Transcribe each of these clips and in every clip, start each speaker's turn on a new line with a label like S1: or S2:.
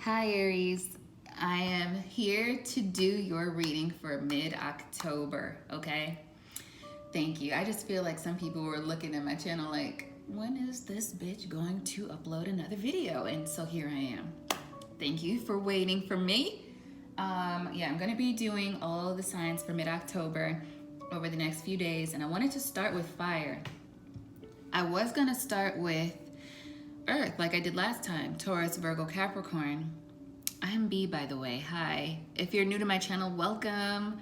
S1: Hi Aries, I am here to do your reading for mid-October, okay? Thank you. I just feel like some people were looking at my channel like, when is this bitch going to upload another video? And so here I am. Thank you for waiting for me. I'm gonna be doing all the signs for mid-October over the next few days, and I wanted to start with fire. I was gonna start with Earth, like I did last time, Taurus, Virgo, Capricorn. I'm B, by the way. Hi. If you're new to my channel, welcome.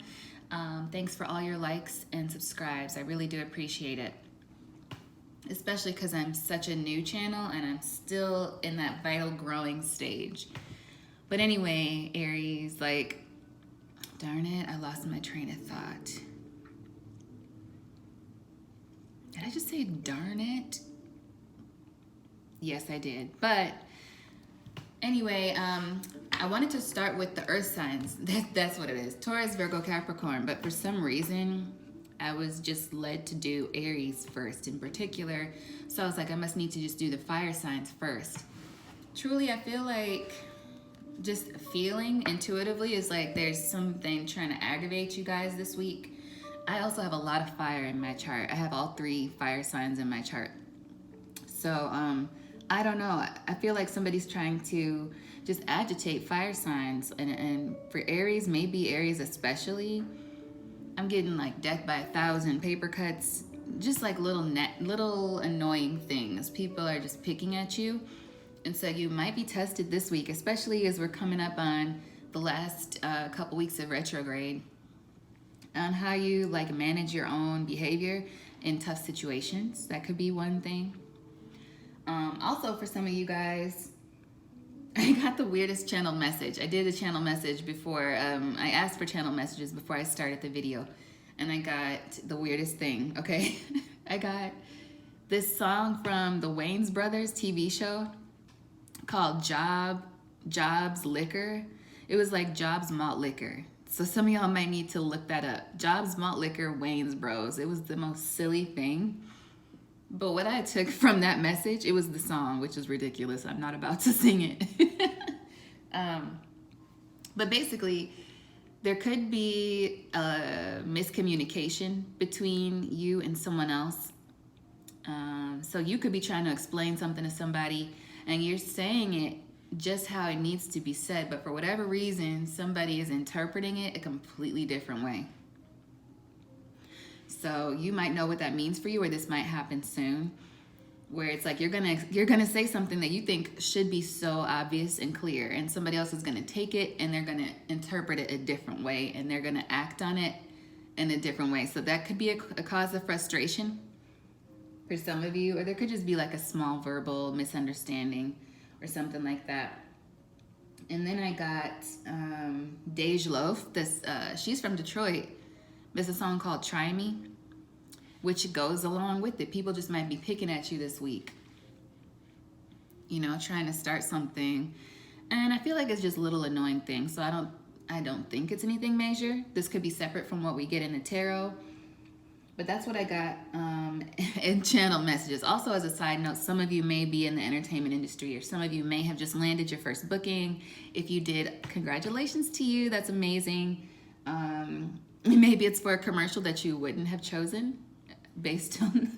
S1: Thanks for all your likes and subscribes. I really do appreciate it. Especially because I'm such a new channel and I'm still in that vital growing stage. But anyway, Aries, like, darn it, I lost my train of thought. Did I just say darn it? Yes, I did. But anyway, I wanted to start with the earth signs. That's what it is. Taurus, Virgo, Capricorn. But for some reason, I was just led to do Aries first in particular. So I was like, I must need to just do the fire signs first. Truly, I feel like just feeling intuitively is like there's something trying to aggravate you guys this week. I also have a lot of fire in my chart. I have all 3 fire signs in my chart. So, I don't know. I feel like somebody's trying to just agitate fire signs. And for Aries, maybe Aries especially, I'm getting like death by 1,000 paper cuts, just like little annoying things. People are just picking at you. And so you might be tested this week, especially as we're coming up on the last couple weeks of retrograde, on how you like manage your own behavior in tough situations. That could be one thing. Also, for some of you guys, I got the weirdest channel message. I did a channel message before. I asked for channel messages before I started the video, and I got the weirdest thing, okay? I got this song from the Wayans Brothers TV show called Jobs Liquor. It was like Jobs Malt Liquor. So some of y'all might need to look that up. Jobs Malt Liquor, Wayans Bros. It was the most silly thing. But what I took from that message, it was the song, which is ridiculous. I'm not about to sing it. But basically, there could be a miscommunication between you and someone else. So you could be trying to explain something to somebody, and you're saying it just how it needs to be said, but for whatever reason, somebody is interpreting it a completely different way. So you might know what that means for you, or this might happen soon, where it's like you're gonna say something that you think should be so obvious and clear, and somebody else is gonna take it and they're gonna interpret it a different way, and they're gonna act on it in a different way. So that could be a cause of frustration for some of you, or there could just be like a small verbal misunderstanding or something like that. And then I got Dej Loaf. She's from Detroit. There's a song called Try Me, which goes along with it. People just might be picking at you this week, you know, trying to start something. And I feel like it's just little annoying things. So I don't think it's anything major. This could be separate from what we get in the tarot. But that's what I got in channel messages. Also, as a side note, some of you may be in the entertainment industry, or some of you may have just landed your first booking. If you did, congratulations to you. That's amazing. Maybe it's for a commercial that you wouldn't have chosen based on,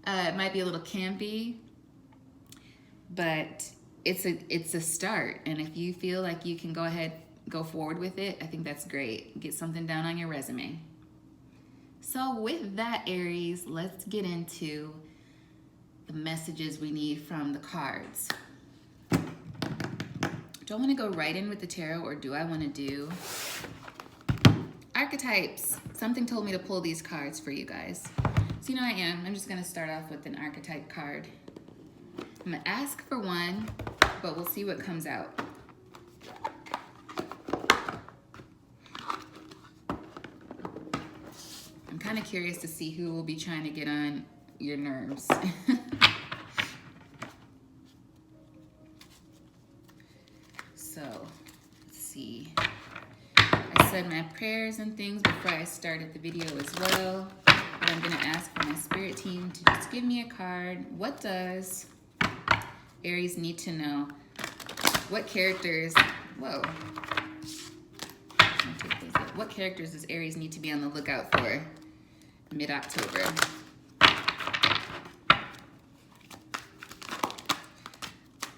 S1: it might be a little campy, but it's a start. And if you feel like you can go forward with it, I think that's great. Get something down on your resume. So with that, Aries, let's get into the messages we need from the cards. Do I want to go right in with the tarot, or do I want to do archetypes? Something told me to pull these cards for you guys. So you know I am. I'm just going to start off with an archetype card. I'm going to ask for one, but we'll see what comes out. I'm kind of curious to see who will be trying to get on your nerves. So, let's see. I said my prayers and things before I started the video as well. But I'm going to ask for my spirit team to just give me a card. What does Aries need to know What characters, whoa. What characters does Aries need to be on the lookout for mid-October?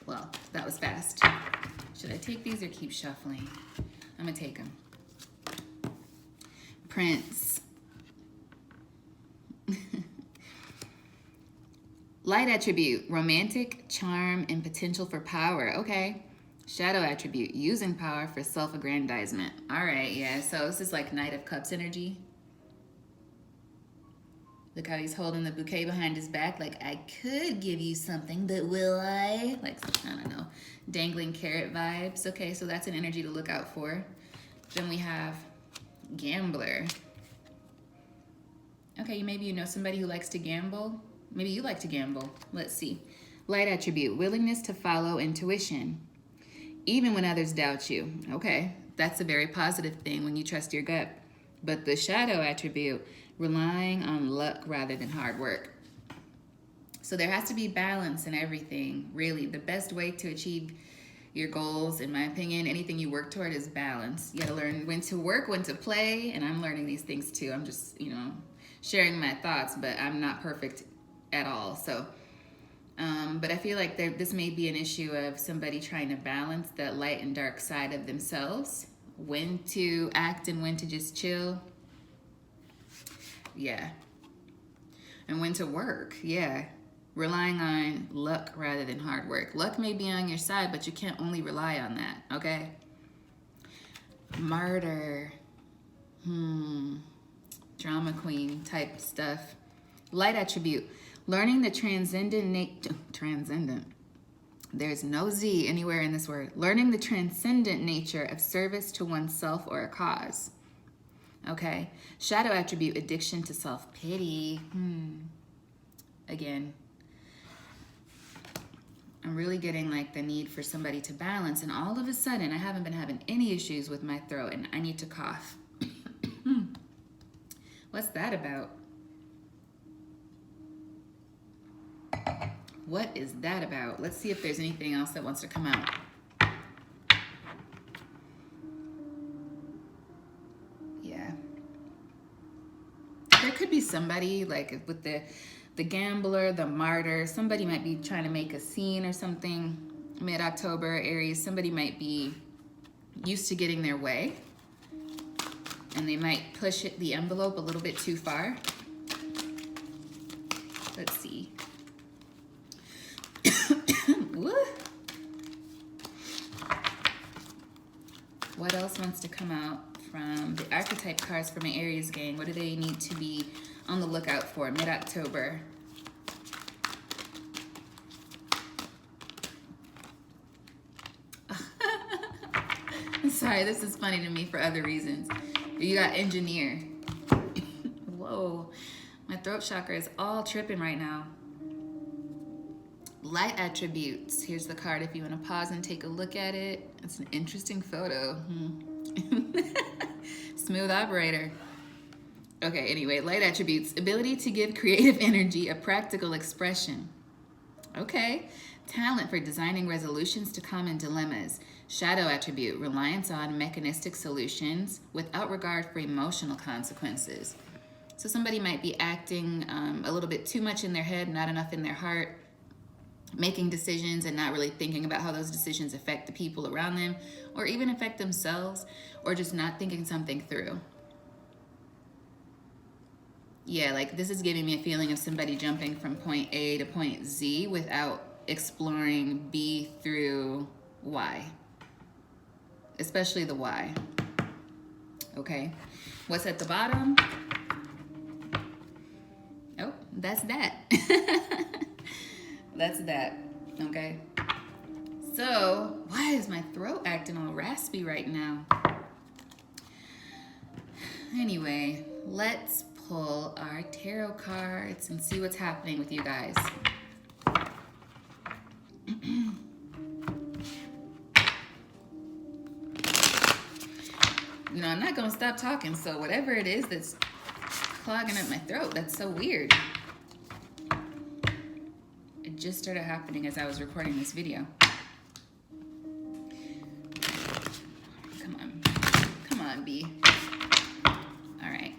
S1: Well, that was fast. Should I take these or keep shuffling? I'm gonna take them. Prince. Light attribute, romantic, charm, and potential for power. Okay. Shadow attribute, using power for self-aggrandizement. All right, yeah, so this is like Knight of Cups energy. Look how he's holding the bouquet behind his back, like, I could give you something, but will I? Like, I don't know, dangling carrot vibes. Okay, so that's an energy to look out for. Then we have gambler. Okay, maybe you know somebody who likes to gamble. Maybe you like to gamble. Let's see. Light attribute, willingness to follow intuition, even when others doubt you. Okay, that's a very positive thing when you trust your gut. But the shadow attribute, relying on luck rather than hard work. So there has to be balance in everything, really. The best way to achieve your goals, in my opinion, anything you work toward, is balance. You gotta learn when to work, when to play, and I'm learning these things too. I'm just, you know, sharing my thoughts, but I'm not perfect at all. So, but I feel like this may be an issue of somebody trying to balance that light and dark side of themselves, when to act and when to just chill. Yeah. And when to work. Yeah. Relying on luck rather than hard work. Luck may be on your side, but you can't only rely on that, okay? Martyr. Drama queen type stuff. Light attribute. Learning the transcendent. There's no Z anywhere in this word. Learning the transcendent nature of service to oneself or a cause. Okay. Shadow attribute, addiction to self-pity. Again, I'm really getting like the need for somebody to balance, and all of a sudden I haven't been having any issues with my throat and I need to cough. What's that about? What is that about? Let's see if there's anything else that wants to come out. Yeah. There could be somebody like with the gambler, the martyr. Somebody might be trying to make a scene or something. Mid-October, Aries. Somebody might be used to getting their way, and they might push the envelope a little bit too far. Let's see. What else wants to come out from the archetype cards for my Aries gang? What do they need to be on the lookout for mid-October? Sorry, this is funny to me for other reasons. You got engineer. Whoa, my throat chakra is all tripping right now. Light attributes. Here's the card if you want to pause and take a look at it. It's an interesting photo. Smooth operator. Okay, anyway, light attributes. Ability to give creative energy a practical expression. Okay. Talent for designing resolutions to common dilemmas. Shadow attribute. Reliance on mechanistic solutions without regard for emotional consequences. So somebody might be acting a little bit too much in their head, not enough in their heart, making decisions and not really thinking about how those decisions affect the people around them, or even affect themselves, or just not thinking something through. Yeah, like this is giving me a feeling of somebody jumping from point A to point Z without exploring B through Y, especially the Y. Okay, what's at the bottom? Oh, that's that. That's that, okay? So, why is my throat acting all raspy right now? Anyway, let's pull our tarot cards and see what's happening with you guys. You know, I'm not gonna stop talking, so whatever it is that's clogging up my throat, that's so weird. It just started happening as I was recording this video. on, B. All right.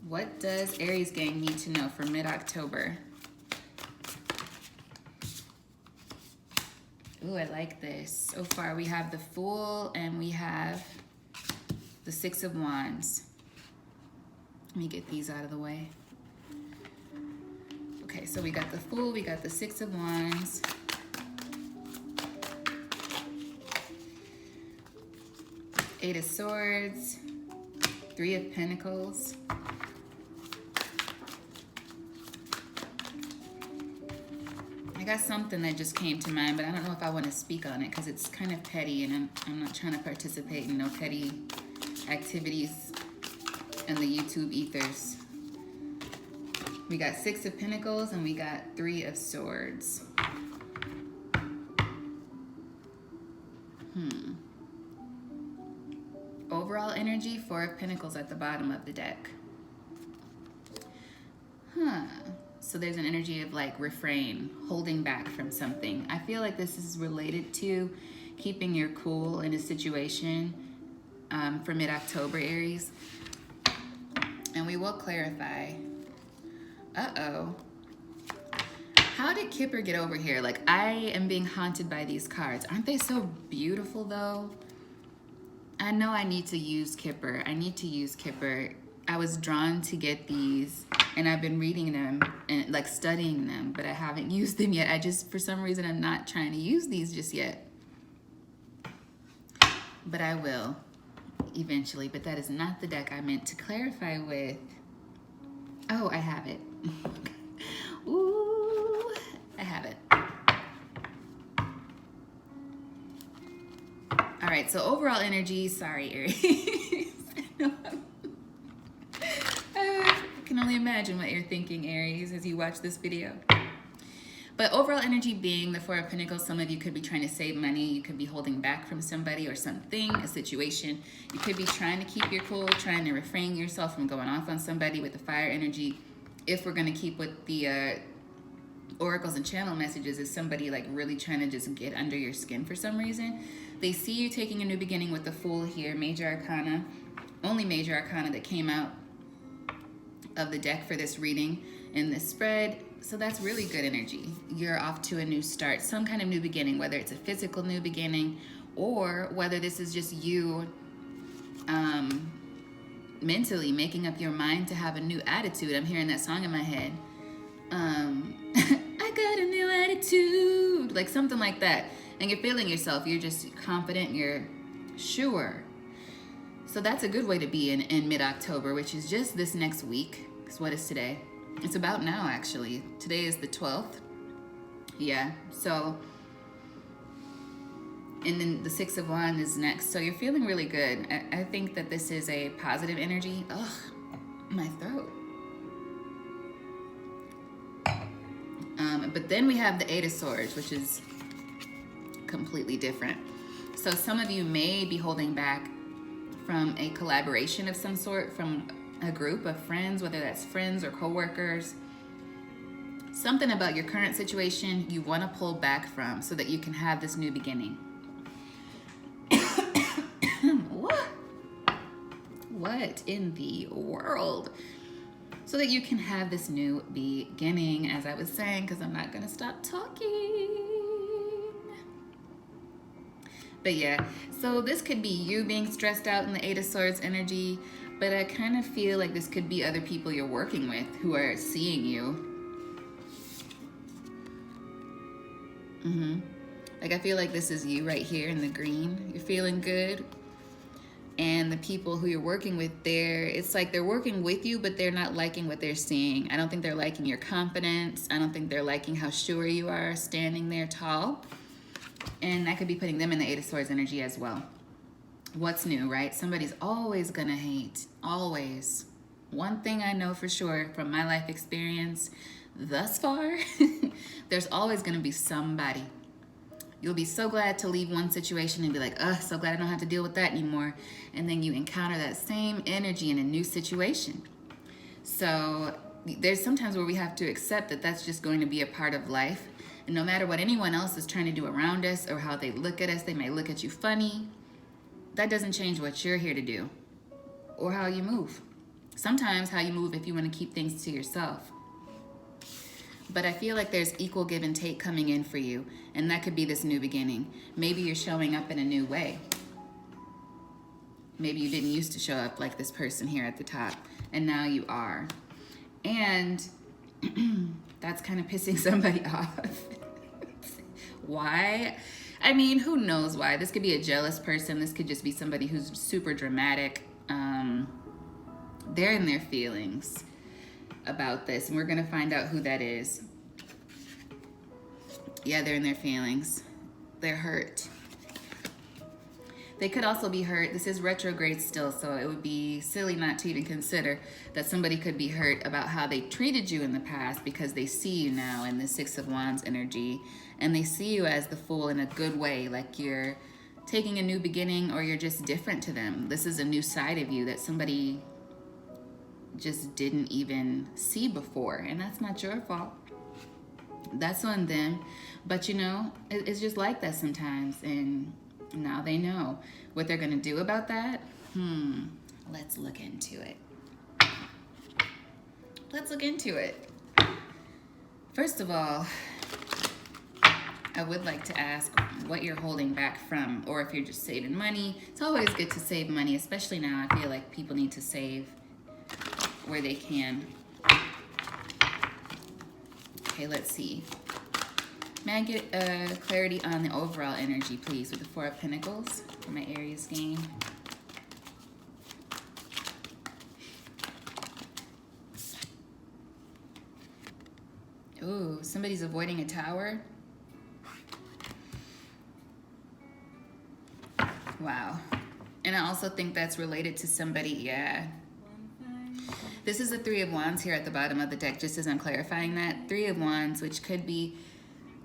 S1: What does Aries gang need to know for mid-October? Ooh, I like this. So far we have the Fool and we have the Six of Wands. Let me get these out of the way. Okay, so we got the Fool, we got the Six of Wands. Eight of Swords, Three of Pentacles. I got something that just came to mind, but I don't know if I want to speak on it because it's kind of petty and I'm not trying to participate in no petty activities in the YouTube ethers. We got Six of Pentacles and we got Three of Swords. Overall energy, Four of Pentacles at the bottom of the deck. So there's an energy of like refrain, holding back from something. I feel like this is related to keeping your cool in a situation for mid-October, Aries. And we will clarify. Uh-oh. How did Kipper get over here? Like, I am being haunted by these cards. Aren't they so beautiful, though? I know I need to use Kipper. I need to use Kipper. I was drawn to get these, and I've been reading them and like studying them, but I haven't used them yet. I just, for some reason, I'm not trying to use these just yet. But I will eventually, but that is not the deck I meant to clarify with. Oh, I have it. Ooh, I have it. All right, so overall energy, sorry, Aries. I can only imagine what you're thinking, Aries, as you watch this video. But overall energy being the Four of Pentacles, some of you could be trying to save money. You could be holding back from somebody or something, a situation. You could be trying to keep your cool, trying to refrain yourself from going off on somebody with the fire energy. If we're going to keep with the oracles and channel messages, is somebody like really trying to just get under your skin for some reason. They see you taking a new beginning with the Fool here, major arcana, only major arcana that came out of the deck for this reading in this spread. So that's really good energy. You're off to a new start, some kind of new beginning, whether it's a physical new beginning or whether this is just you mentally making up your mind to have a new attitude. I'm hearing that song in my head. I got a new attitude, like something like that. And you're feeling yourself. You're just confident. You're sure. So that's a good way to be in mid-October, which is just this next week. Because what is today? It's about now, actually. Today is the 12th. Yeah. So, and then the Six of Wands is next. So you're feeling really good. I think that this is a positive energy. Ugh, my throat. But then we have the Eight of Swords, which is completely different. So some of you may be holding back from a collaboration of some sort, from a group of friends, whether that's friends or coworkers. Something about your current situation you want to pull back from so that you can have this new beginning. What in the world? So that you can have this new beginning, as I was saying, because I'm not going to stop talking. But yeah, so this could be you being stressed out in the Eight of Swords energy, but I kind of feel like this could be other people you're working with who are seeing you. Like I feel like this is you right here in the green. You're feeling good. And the people who you're working with there, it's like they're working with you, but they're not liking what they're seeing. I don't think they're liking your confidence. I don't think they're liking how sure you are standing there tall. And that could be putting them in the Eight of Swords energy as well. What's new, right? Somebody's always gonna hate, always. One thing I know for sure from my life experience thus far, there's always gonna be somebody. You'll be so glad to leave one situation and be like, ugh, so glad I don't have to deal with that anymore. And then you encounter that same energy in a new situation. So there's sometimes where we have to accept that that's just going to be a part of life. no matter what anyone else is trying to do around us or how they look at us, they might look at you funny. That doesn't change what you're here to do or how you move. Sometimes how you move if you want to keep things to yourself. But I feel like there's equal give and take coming in for you, and that could be this new beginning. Maybe you're showing up in a new way. Maybe you didn't used to show up like this person here at the top, and now you are. And that's kind of pissing somebody off. Why? I mean, who knows why? This could be a jealous person. This could just be somebody who's super dramatic. They're in their feelings about this, and we're going to find out who that is. Yeah, they're in their feelings. They're hurt. They could also be hurt. This is retrograde still, so it would be silly not to even consider that somebody could be hurt about how they treated you in the past because they see you now in the Six of Wands energy, and they see you as the Fool in a good way, like you're taking a new beginning or you're just different to them. This is a new side of you that somebody just didn't even see before, and that's not your fault. That's on them. But you know, it's just like that sometimes, and now they know what they're gonna do about that. Let's look into it. Let's look into it. First of all, I would like to ask what you're holding back from, or if you're just saving money. It's always good to save money, especially now. I feel like people need to save where they can. Okay, let's see. May I get clarity on the overall energy, please, with the Four of Pentacles for my Aries game? Ooh, somebody's avoiding a tower. Wow. And I also think that's related to somebody, yeah. This is the Three of Wands here at the bottom of the deck, just as I'm clarifying that. Three of Wands, which could be,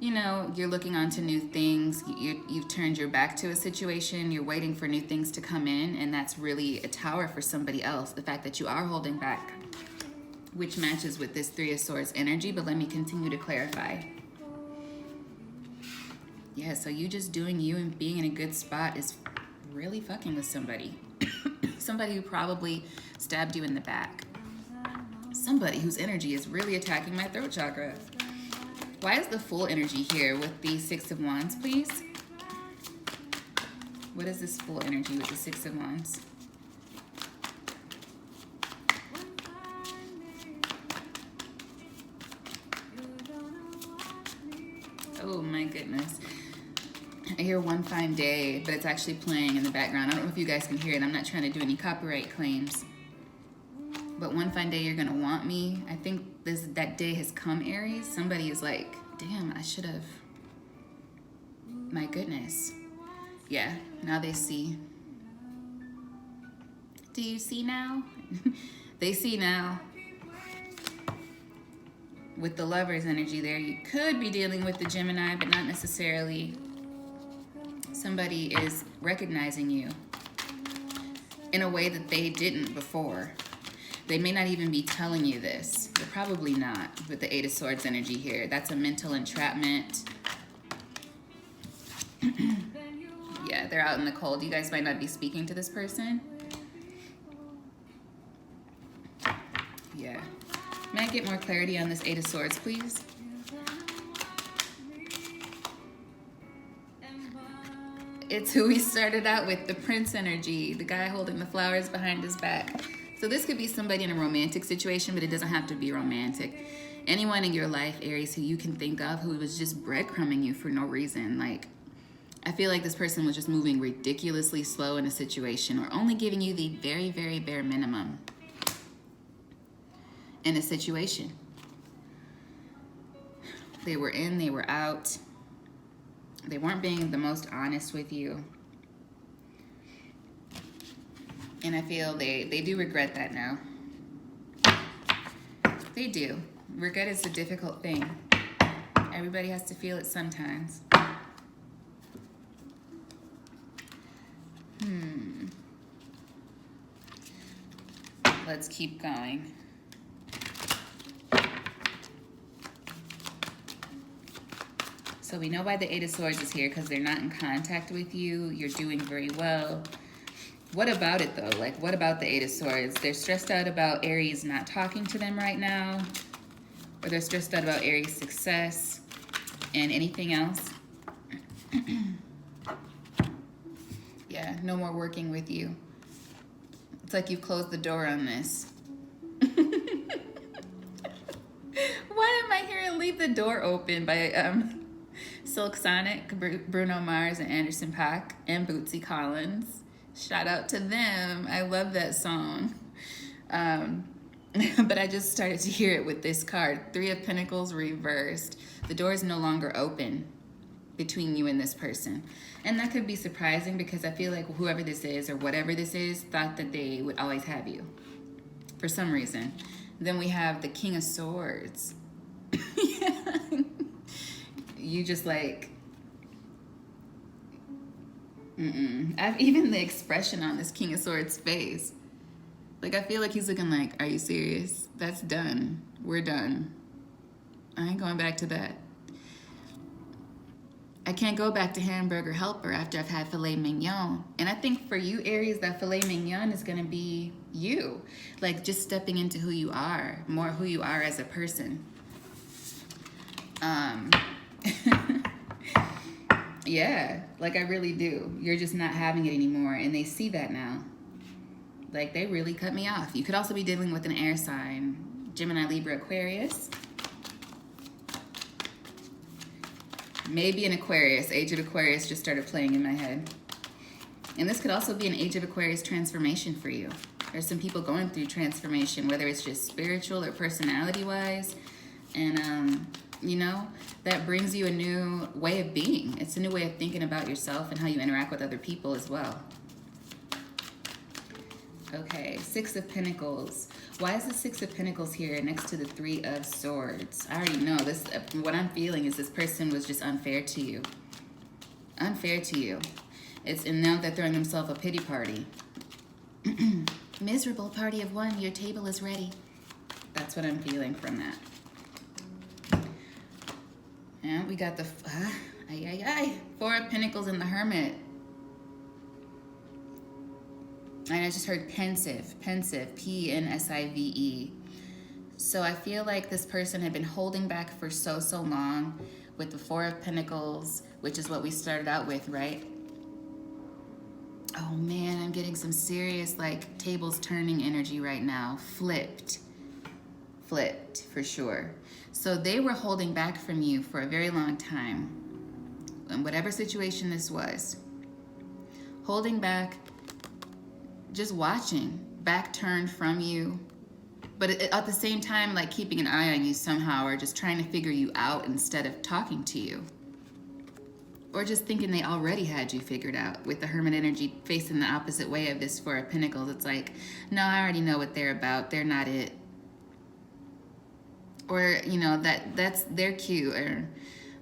S1: you know, you're looking on to new things. You've turned your back to a situation. You're waiting for new things to come in, and that's really a tower for somebody else. The fact that you are holding back, which matches with this Three of Swords energy, but let me continue to clarify. Yeah, so you just doing you and being in a good spot is really fucking with somebody. Somebody who probably stabbed you in the back. Somebody whose energy is really attacking my throat chakra. Why is the Fool energy here with the Six of Wands, please? What is this Fool energy with the Six of Wands? Oh my goodness. I hear One Fine Day, but it's actually playing in the background. I don't know if you guys can hear it. I'm not trying to do any copyright claims. But One Fine Day, you're gonna want me. I think that day has come, Aries. Somebody is like, damn, I should have. My goodness. Yeah, now they see. Do you see now? They see now. With the Lover's energy there, you could be dealing with the Gemini, but not necessarily. Somebody is recognizing you in a way that they didn't before. They may not even be telling you this. They're probably not with the Eight of Swords energy here. That's a mental entrapment. Yeah, they're out in the cold. You guys might not be speaking to this person. Yeah. May I get more clarity on this Eight of Swords, please? It's who we started out with, the Prince energy, the guy holding the flowers behind his back. So this could be somebody in a romantic situation, but it doesn't have to be romantic. Anyone in your life, Aries, who you can think of who was just breadcrumbing you for no reason. Like, I feel like this person was just moving ridiculously slow in a situation, or only giving you the very, very bare minimum in a situation. They were in, they were out. They weren't being the most honest with you. And I feel they do regret that now. They do. Regret is a difficult thing. Everybody has to feel it sometimes. Let's keep going. So we know why the Eight of Swords is here, because they're not in contact with you. You're doing very well. What about it though? Like, what about the Eight of Swords? They're stressed out about Aries not talking to them right now, or they're stressed out about Aries' success. And anything else? Yeah, no more working with you. It's like you've closed the door on this. Why am I hearing Leave the Door Open by Silk Sonic, Bruno Mars, and Anderson .Paak, and Bootsy Collins? Shout out to them. I love that song. But I just started to hear it with this card. Three of Pentacles reversed. The door is no longer open between you and this person. And that could be surprising, because I feel like whoever this is or whatever this is thought that they would always have you for some reason. Then we have the King of Swords. Yeah. You just like, even the expression on this King of Swords face. Like, I feel like he's looking like, are you serious? That's done. We're done. I ain't going back to that. I can't go back to hamburger helper after I've had filet mignon. And I think for you, Aries, that filet mignon is going to be you. Like, just stepping into who you are, more who you are as a person. Yeah, like I really do. You're just not having it anymore, and they see that now. Like, they really cut me off. You could also be dealing with an air sign. Gemini, Libra, Aquarius. Maybe an Aquarius. Age of Aquarius just started playing in my head. And this could also be an Age of Aquarius transformation for you. There's some people going through transformation, whether it's just spiritual or personality-wise. And, you know, that brings you a new way of being. It's a new way of thinking about yourself and how you interact with other people as well. Okay, Six of Pentacles. Why is the Six of Pentacles here next to the Three of Swords? I already know this. What I'm feeling is this person was just unfair to you. Unfair to you. And now they're throwing themselves a pity party. Miserable party of one, your table is ready. That's what I'm feeling from that. And we got the Four of Pentacles and the Hermit. And I just heard pensive, P-N-S-I-V-E. So I feel like this person had been holding back for so long with the Four of Pentacles, which is what we started out with, right? Oh man, I'm getting some serious like tables turning energy right now. Flipped for sure. So they were holding back from you for a very long time. In whatever situation this was. Holding back, just watching, back turned from you, but at the same time, like keeping an eye on you somehow, or just trying to figure you out instead of talking to you, or just thinking they already had you figured out. With the Hermit energy facing the opposite way of this Four of Pentacles, it's like, no, I already know what they're about. They're not it. Or, you know, they're cute, or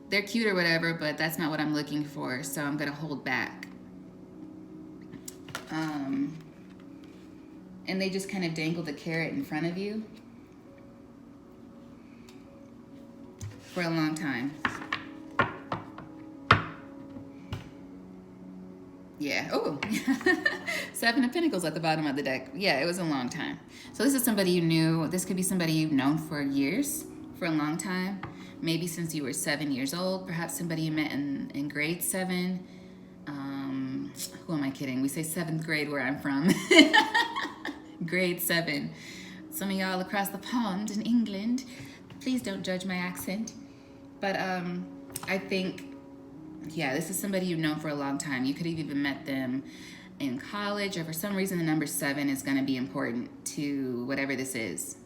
S1: they're cute or whatever, but that's not what I'm looking for, so I'm gonna hold back. And they just kind of dangle the carrot in front of you for a long time. Yeah. Oh, Seven of Pentacles at the bottom of the deck. Yeah, it was a long time. So this is somebody you knew. This could be somebody you've known for years, for a long time. Maybe since you were 7 years old. Perhaps somebody you met in grade 7. Who am I kidding? We say 7th grade where I'm from. Grade 7. Some of y'all across the pond in England, please don't judge my accent. But I think, yeah, this is somebody you've known for a long time. You could have even met them in college, or for some reason the number 7 is going to be important to whatever this is.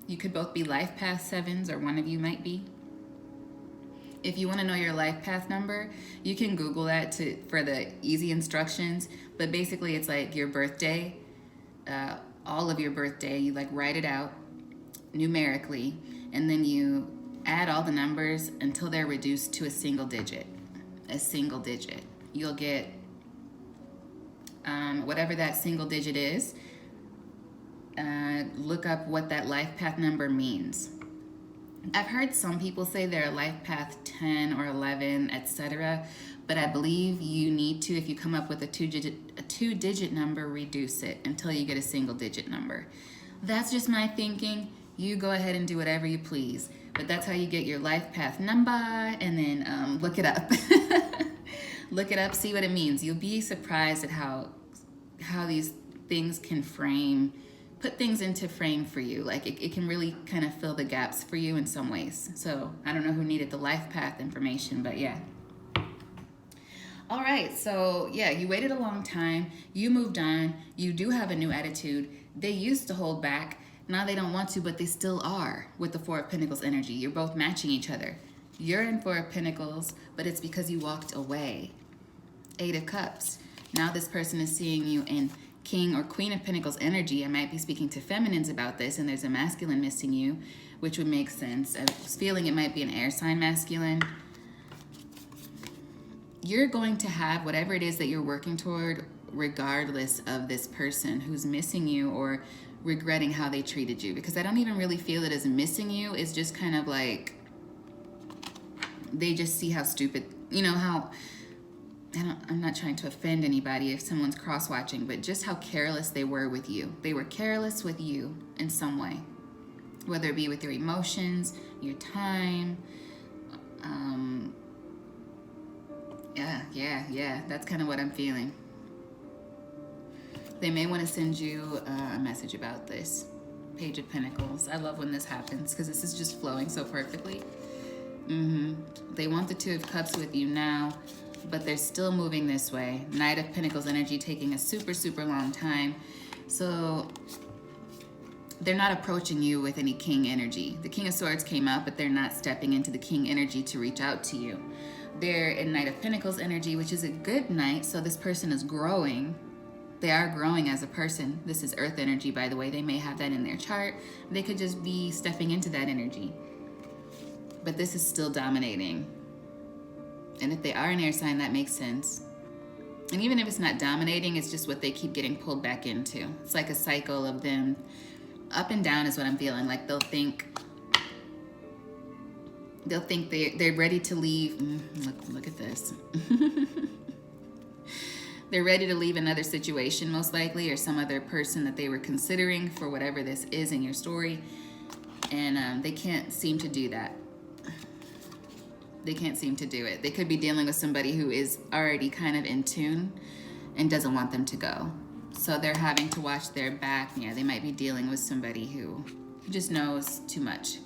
S1: You could both be life path 7s, or one of you might be. If you want to know your life path number, you can Google that for the easy instructions. But basically, it's like your birthday, all of your birthday. You like write it out numerically, and then you add all the numbers until they're reduced to a single digit. A single digit. You'll get whatever that single digit is. Look up what that life path number means. I've heard some people say they're life path 10 or 11, etc. But I believe you need to, if you come up with a two-digit number, reduce it until you get a single-digit number. That's just my thinking. You go ahead and do whatever you please. But that's how you get your life path number, and then look it up. Look it up, see what it means. You'll be surprised at how these things can put things into frame for you. Like it can really kind of fill the gaps for you in some ways. So I don't know who needed the life path information, but yeah. All right, so yeah, you waited a long time. You moved on. You do have a new attitude. They used to hold back. Now they don't want to, but they still are with the Four of Pentacles energy. You're both matching each other. You're in Four of Pentacles, but it's because you walked away. Eight of Cups. Now this person is seeing you in King or Queen of Pentacles energy. I might be speaking to feminines about this, and there's a masculine missing you, which would make sense. I was feeling it might be an air sign masculine. You're going to have whatever it is that you're working toward, regardless of this person who's missing you or regretting how they treated you. Because I don't even really feel it as missing you. It's just kind of like they just see how stupid, you know, how... I'm not trying to offend anybody if someone's cross-watching, but just how careless they were with you. They were careless with you in some way, whether it be with your emotions, your time. Yeah, that's kind of what I'm feeling. They may want to send you a message about this. Page of Pentacles. I love when this happens because this is just flowing so perfectly. They want the Two of Cups with you now, but they're still moving this way. Knight of Pentacles energy taking a super, super long time. So they're not approaching you with any King energy. The King of Swords came up, but they're not stepping into the King energy to reach out to you. They're in Knight of Pentacles energy, which is a good Knight, so this person is growing. They are growing as a person. This is Earth energy, by the way. They may have that in their chart. They could just be stepping into that energy. But this is still dominating. And if they are an air sign, that makes sense. And even if it's not dominating, it's just what they keep getting pulled back into. It's like a cycle of them up and down is what I'm feeling. Like they'll think they're ready to leave. Look at this. They're ready to leave another situation, most likely, or some other person that they were considering for whatever this is in your story. And they can't seem to do that. They can't seem to do it. They could be dealing with somebody who is already kind of in tune and doesn't want them to go. So they're having to watch their back. Yeah, they might be dealing with somebody who just knows too much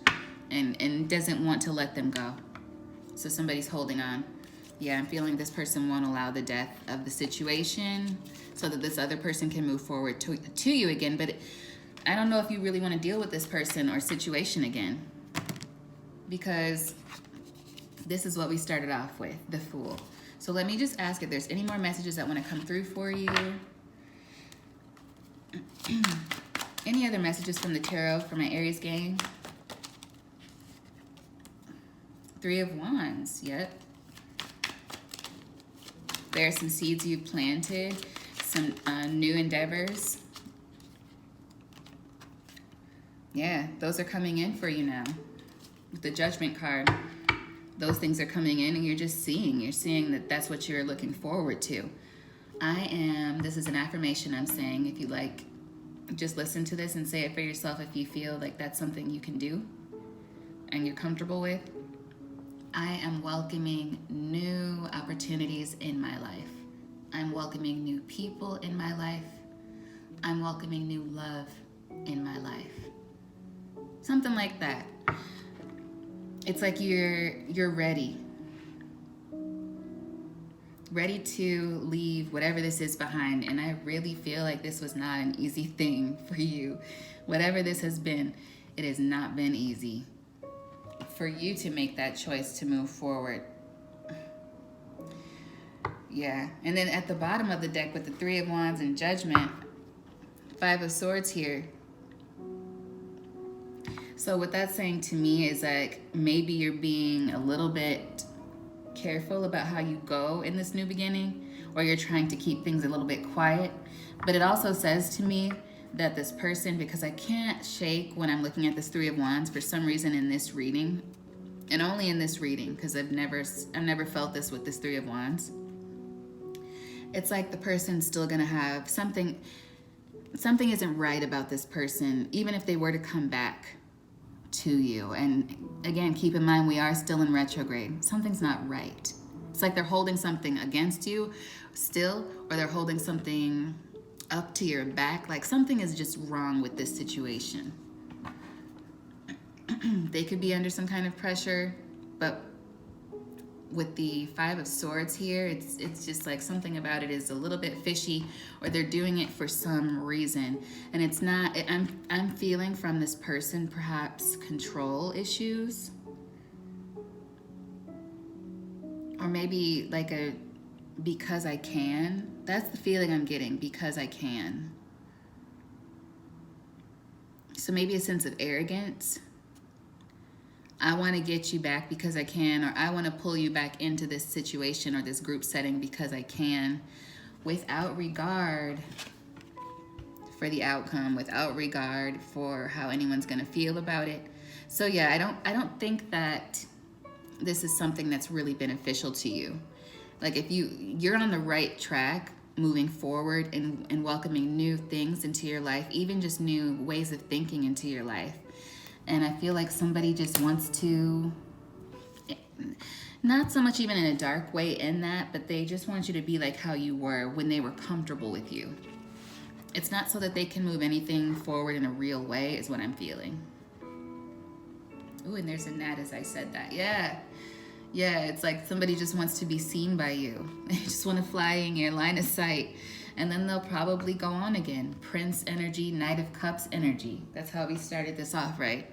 S1: and doesn't want to let them go. So somebody's holding on. Yeah, I'm feeling this person won't allow the death of the situation so that this other person can move forward to you again. But I don't know if you really want to deal with this person or situation again, because this is what we started off with, the Fool. So let me just ask if there's any more messages that want to come through for you. Any other messages from the tarot for my Aries gang? Three of Wands, yep. There are some seeds you've planted, some new endeavors. Yeah, those are coming in for you now. With the Judgment card, those things are coming in and you're seeing that that's what you're looking forward to. This is an affirmation I'm saying. If you like, just listen to this and say it for yourself if you feel like that's something you can do and you're comfortable with. I am welcoming new opportunities in my life. I'm welcoming new people in my life. I'm welcoming new love in my life. Something like that. It's like you're ready. Ready to leave whatever this is behind. And I really feel like this was not an easy thing for you. Whatever this has been, it has not been easy for you to make that choice to move forward. Yeah, and then at the bottom of the deck with the Three of Wands and Judgment, Five of Swords here. So what that's saying to me is like maybe you're being a little bit careful about how you go in this new beginning, or you're trying to keep things a little bit quiet. But it also says to me that this person, because I can't shake when I'm looking at this Three of Wands for some reason in this reading, and only in this reading, because I've never felt this with this Three of Wands. It's like the person's still gonna have something isn't right about this person, even if they were to come back to you. And again, keep in mind, we are still in retrograde. Something's not right. It's like they're holding something against you still, or they're holding something up to your back. Like something is just wrong with this situation. They could be under some kind of pressure, but with the Five of Swords here, it's just like something about it is a little bit fishy, or they're doing it for some reason. And it's not, I'm feeling from this person perhaps control issues, or maybe like a because I can. That's the feeling I'm getting, because I can. So maybe a sense of arrogance. I want to get you back because I can, or I want to pull you back into this situation or this group setting because I can, without regard for the outcome, without regard for how anyone's going to feel about it. So yeah, I don't think that this is something that's really beneficial to you. Like if you're on the right track moving forward and welcoming new things into your life, even just new ways of thinking into your life. And I feel like somebody just wants to, not so much even in a dark way in that, but they just want you to be like how you were when they were comfortable with you. It's not so that they can move anything forward in a real way, is what I'm feeling. Ooh, and there's a gnat as I said that. Yeah, it's like somebody just wants to be seen by you. They just want to fly in your line of sight. And then they'll probably go on again. Prince energy, Knight of Cups energy. That's how we started this off, right?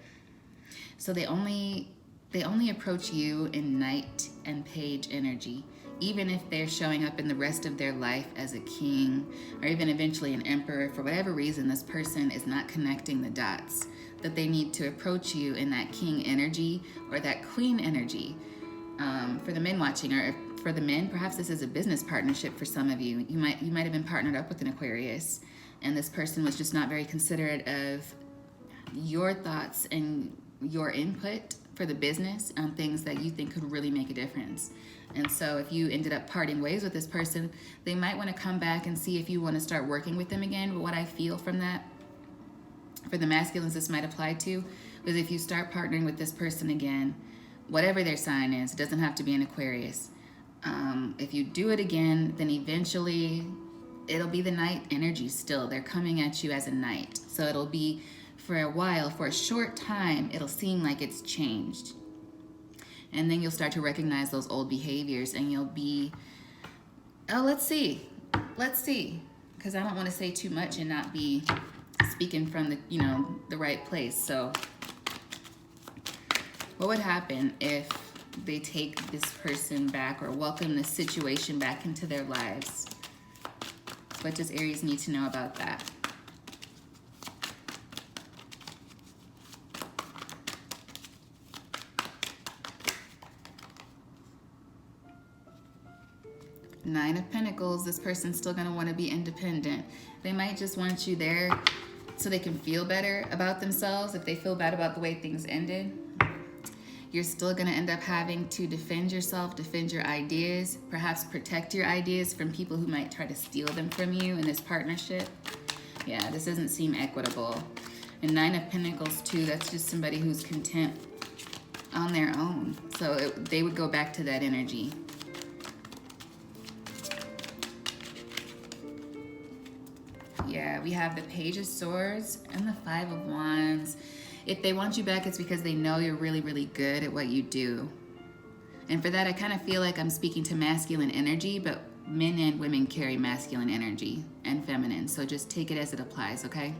S1: So they only approach you in Knight and Page energy, even if they're showing up in the rest of their life as a king, or even eventually an emperor. For whatever reason, this person is not connecting the dots, that they need to approach you in that king energy or that queen energy. For the men watching, or for the men, perhaps this is a business partnership for some of you. You might have been partnered up with an Aquarius, and this person was just not very considerate of your thoughts and your input for the business on things that you think could really make a difference. And so if you ended up parting ways with this person, they might want to come back and see if you want to start working with them again. But what I feel from that, for the masculines this might apply to, is if you start partnering with this person again, whatever their sign is, it doesn't have to be an Aquarius. If you do it again, then eventually it'll be the Knight energy still. They're coming at you as a knight. So it'll be for a while, for a short time, it'll seem like it's changed. And then you'll start to recognize those old behaviors, and you'll be, oh, let's see. Because I don't want to say too much and not be speaking from the right place. So what would happen if they take this person back, or welcome this situation back into their lives? What does Aries need to know about that? Nine of Pentacles, this person's still going to want to be independent. They might just want you there so they can feel better about themselves if they feel bad about the way things ended. You're still going to end up having to defend yourself, defend your ideas, perhaps protect your ideas from people who might try to steal them from you in this partnership. Yeah, this doesn't seem equitable. And Nine of Pentacles too, that's just somebody who's content on their own. So they would go back to that energy. Yeah, we have the Page of Swords and the Five of Wands. If they want you back, it's because they know you're really, really good at what you do. And for that, I kind of feel like I'm speaking to masculine energy, but men and women carry masculine energy and feminine. So just take it as it applies, okay?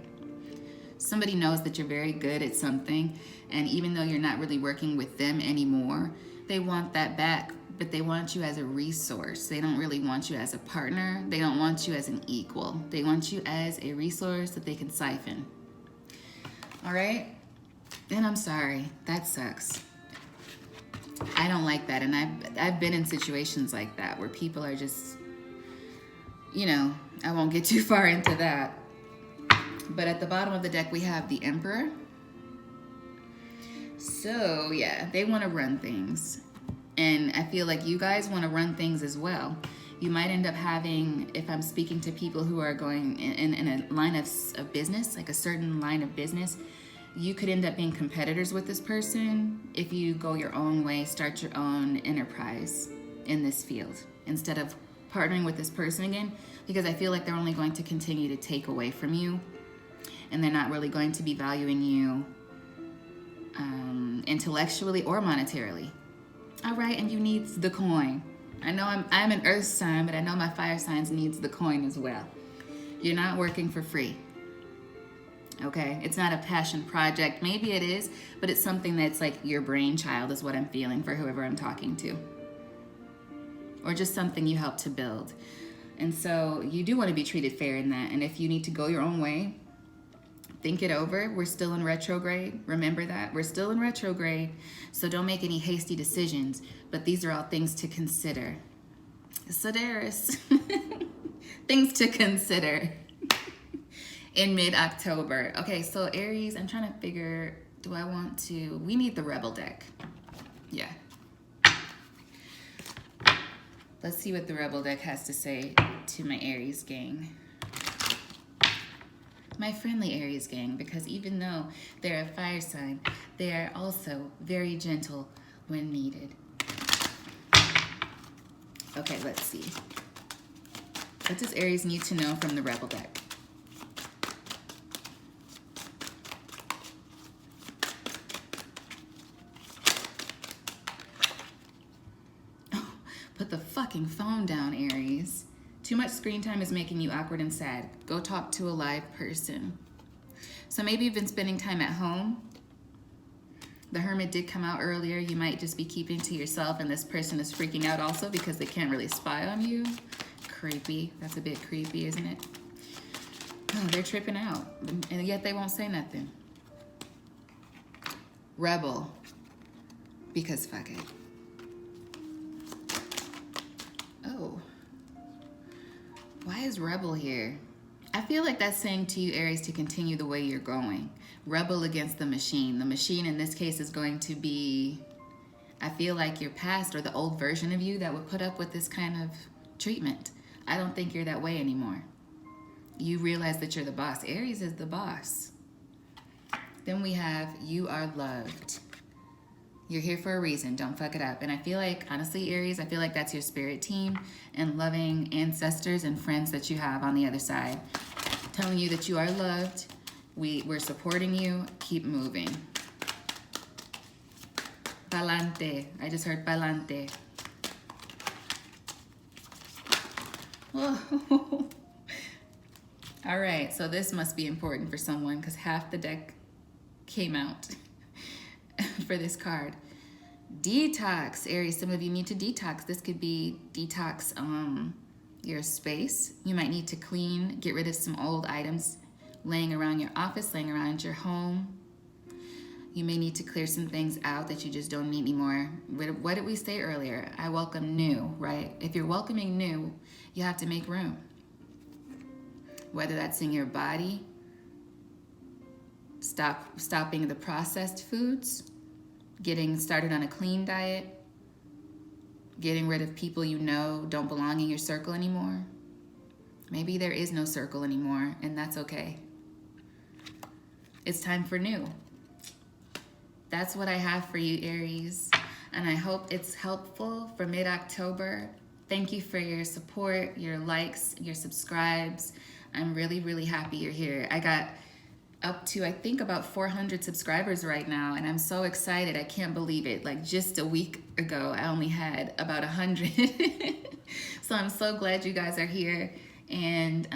S1: Somebody knows that you're very good at something, and even though you're not really working with them anymore, they want that back, but they want you as a resource. They don't really want you as a partner. They don't want you as an equal. They want you as a resource that they can siphon. All right? And I'm sorry, that sucks. I don't like that, and I've been in situations like that where people are just, I won't get too far into that. But at the bottom of the deck, we have the Emperor. So yeah, they want to run things. And I feel like you guys want to run things as well. You might end up having, if I'm speaking to people who are going in a line of business, like a certain line of business, you could end up being competitors with this person if you go your own way, start your own enterprise in this field, instead of partnering with this person again, because I feel like they're only going to continue to take away from you, and they're not really going to be valuing you intellectually or monetarily. All right, and you need the coin. I know I'm an earth sign, but I know my fire signs needs the coin as well. You're not working for free. Okay, it's not a passion project. Maybe it is, but it's something that's like your brainchild is what I'm feeling for whoever I'm talking to. Or just something you help to build. And so you do want to be treated fair in that. And if you need to go your own way, think it over. We're still in retrograde. Remember that. We're still in retrograde. So don't make any hasty decisions. But these are all things to consider. Sedaris. Things to consider in mid-October. Okay, so Aries, I'm trying to figure, do I want to... We need the Rebel deck. Yeah. Let's see what the Rebel deck has to say to my Aries gang. My friendly Aries gang, because even though they're a fire sign, they are also very gentle when needed. Okay, let's see. What does Aries need to know from the Rebel deck? Oh, put the fucking phone down, Aries. Too much screen time is making you awkward and sad. Go talk to a live person. So maybe you've been spending time at home. The Hermit did come out earlier. You might just be keeping to yourself, and this person is freaking out also because they can't really spy on you. Creepy. That's a bit creepy, isn't it? Oh, they're tripping out, and yet they won't say nothing. Rebel. Because fuck it. Oh. Why is Rebel here? I feel like that's saying to you, Aries, to continue the way you're going. Rebel against the machine. The machine in this case is going to be, I feel like your past or the old version of you that would put up with this kind of treatment. I don't think you're that way anymore. You realize that you're the boss. Aries is the boss. Then we have, you are loved. You're here for a reason. Don't fuck it up. And I feel like, honestly, Aries, I feel like that's your spirit team and loving ancestors and friends that you have on the other side, telling you that you are loved. We're supporting you. Keep moving. Palante. I just heard palante. Oh. All right, so this must be important for someone because half the deck came out for this card. Detox, Aries. Some of you need to detox. This could be detox your space. You might need to clean, get rid of some old items laying around your office, laying around your home. You may need to clear some things out that you just don't need anymore. What did we say earlier? I welcome new, right? If you're welcoming new, you have to make room. Whether that's in your body, stopping the processed foods, getting started on a clean diet, getting rid of people you know don't belong in your circle anymore. Maybe there is no circle anymore, and that's okay. It's time for new. That's what I have for you, Aries, and I hope it's helpful for mid-October. Thank you for your support, your likes, your subscribes. I'm really, really happy you're here. I got up to, I think, about 400 subscribers right now, and I'm so excited. I can't believe it. Like just a week ago, I only had about 100. So I'm so glad you guys are here, and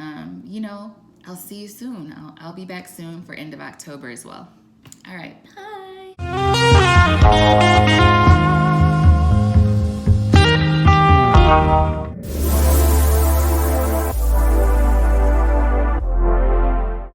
S1: you know, I'll see you soon. I'll be back soon for end of October as well. All right, bye.